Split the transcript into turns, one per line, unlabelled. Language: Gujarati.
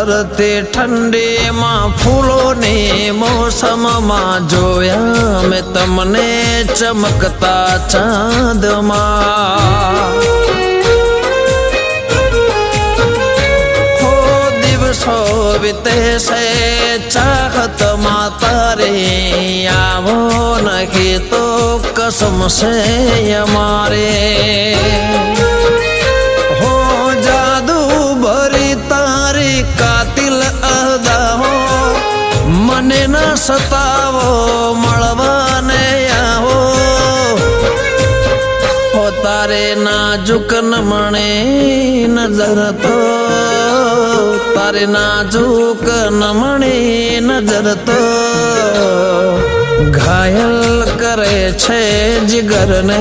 ધરતી ઠંડીમાં ફૂલોની મોસમમાં જોયા મેં તમને ચમકતા ચાંદમાં દિવસો વીતે છે ચાહતમાં તારી આવો નહીં તો કસમ છે અમારે હો જાદુ ભરી તારી કાતિલ અદાઓ મને ન સતાવો મળવાને આવો હો તારે નાજુક નમણે નજર તો તારે નાજુક નમણી નજર તો ઘાયલ કરે છે જીગરને